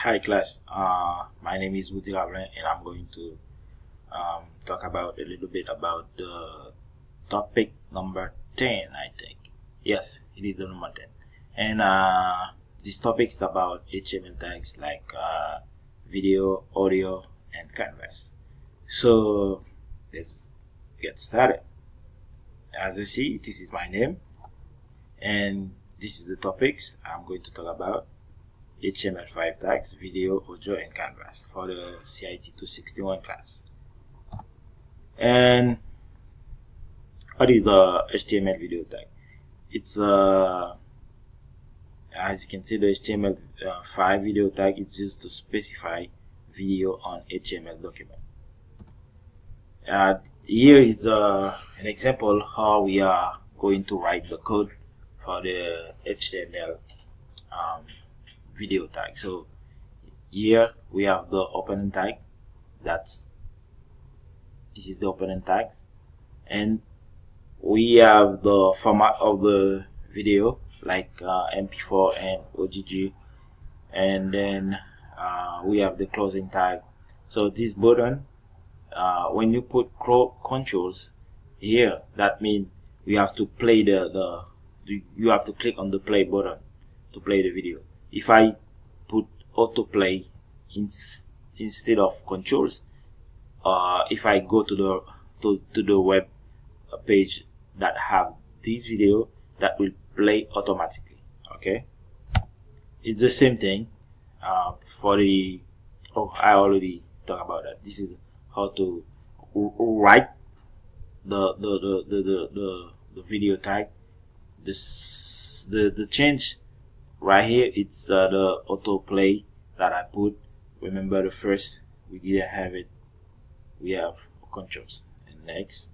Hi class, my name is Woody Lavin and I'm going to talk about a little bit about the topic number 10, I think. Yes, it is the number 10. And this topic is about HTML tags like video, audio, and canvas. So let's get started. As you see, this is my name and this is the topics I'm going to talk about. HTML5 tags, video, audio, and canvas for the CIT 261 class. And what is the HTML video tag? It's as you can see, the HTML5 video tag is used to specify video on HTML document. Here is an example how we are going to write the code for the HTML video tag. So here we have the opening tag. This is the opening tag, and we have the format of the video like MP4 and OGG, and then we have the closing tag. So this button, when you put controls here, that means we have to play you have to click on the play button to play the video. If I put autoplay instead of controls, if I go to the web page that have this video, that will play automatically. Okay, it's the same thing for the. Oh, I already talked about that. This is how to write the video tag. The change right here, it's the autoplay that I put. Remember the first we didn't have it. We have controls. And next,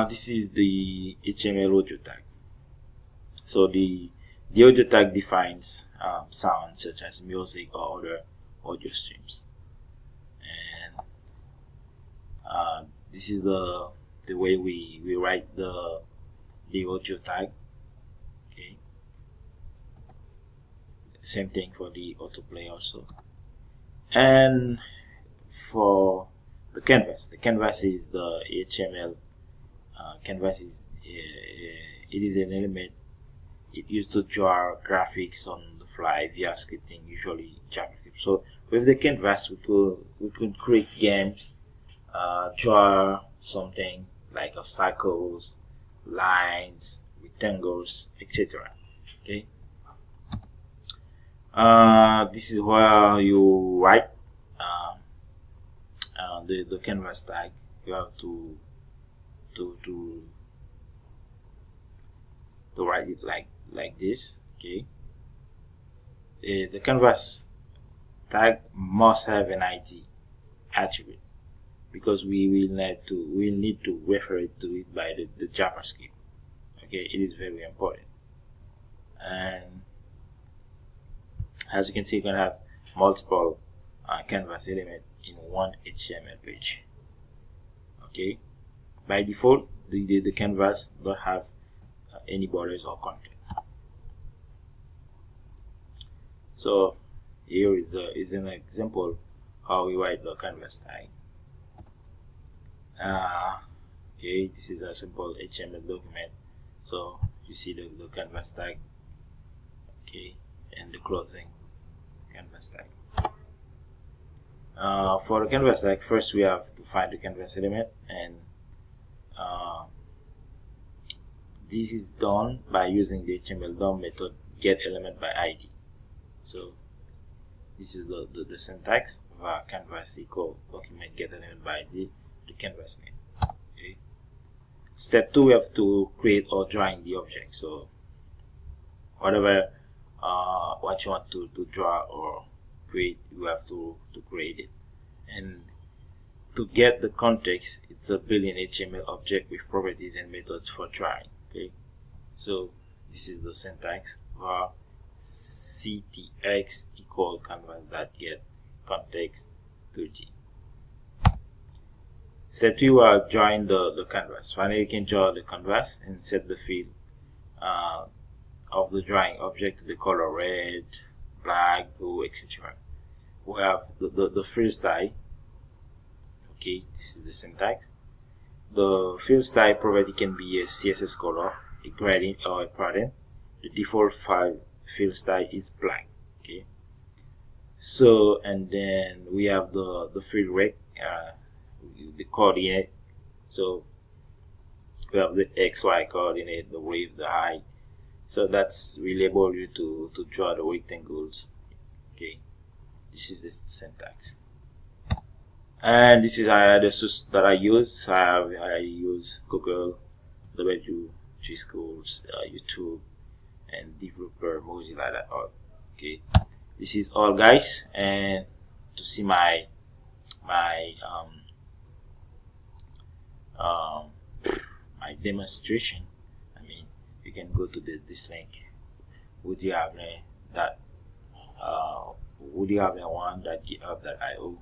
this is the HTML audio tag. So the audio tag defines sounds such as music or other audio streams. And this is the way we write the audio tag. Okay. Same thing for the autoplay also. And for the canvas is the HTML. Canvas is it is an element. It used to draw graphics on the fly via scripting, usually JavaScript. So with the canvas, we could create games, draw something like a circles, lines, rectangles, etc. Okay. This is where you write the canvas tag. You have to write it like this. Okay. The canvas tag must have an ID attribute, because we will need to refer it to it by the JavaScript. Okay, it is very important. And as you can see, you can have multiple canvas elements in one HTML page. Okay, by default, the canvas don't have any borders or content. So here is an example how we write the canvas tag. Okay, this is a simple HTML document. So you see the canvas tag. Okay, and the closing canvas tag. For the canvas tag, first we have to find the canvas element, and this is done by using the HTML DOM method get element by ID. So this is the syntax of our canvas equal document get element by ID, the canvas name. Okay. Step 2, we have to create or drawing the object. So whatever what you want to draw or create, you have to create it. And to get the context, it's a built-in HTML object with properties and methods for drawing. Okay, so this is the syntax var ctx equal canvas.get context 30. Step 2, we are drawing the canvas. Finally, you can draw the canvas and set the field of the drawing object to the color red, flag, blue, etc. We have the field style. Okay, this is the syntax. The field style property can be a CSS color, a gradient, or a pattern. The default field style is blank. Okay. So, and then we have the field rect, the coordinate. So we have the XY coordinate, the width, the height. So that's really able you to draw the rectangles. Okay, this is the syntax. And this is the source that I use. I use Google, W3 Schools, YouTube, and Developer, Mozilla.org. Okay, this is all, guys. And to see my um, my demonstration, I mean, you can go to this link. Would you have that? Would you have one.github.io?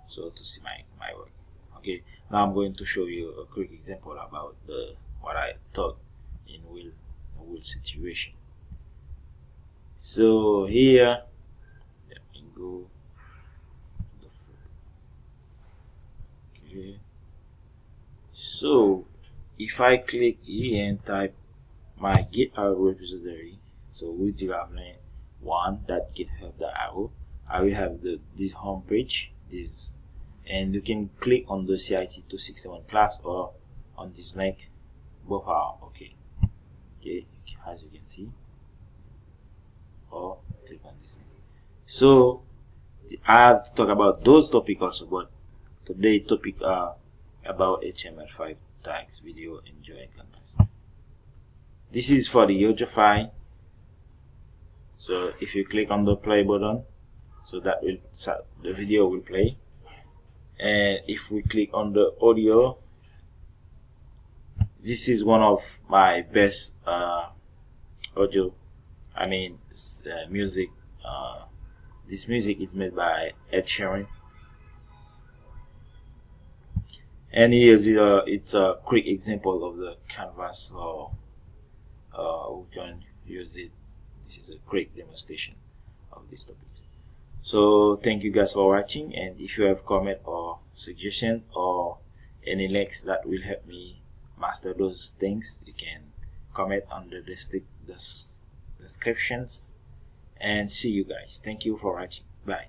So to see my work. Okay, now I'm going to show you a quick example about what I taught in real situation. So here, let me go to the okay. So if I click here and type my GitHub repository, so with one.github.io, I will have this home page, this, and you can click on the CIT261 class or on this link. Both are okay. Okay, as you can see, or click on this link. So I have to talk about those topics also, but today's topic are about HTML5 tags, video, enjoy, and canvas. This is for the audio file. So if you click on the play button, so that will the video will play. And if we click on the audio, this is one of my best audio, I mean music. This music is made by Ed Sheeran, and it's a quick example of the canvas, or we can use it. This is a quick demonstration of this topic. So thank you guys for watching, and if you have comment or suggestion or any links that will help me master those things, you can comment under the descriptions. And see you guys. Thank you for watching. Bye.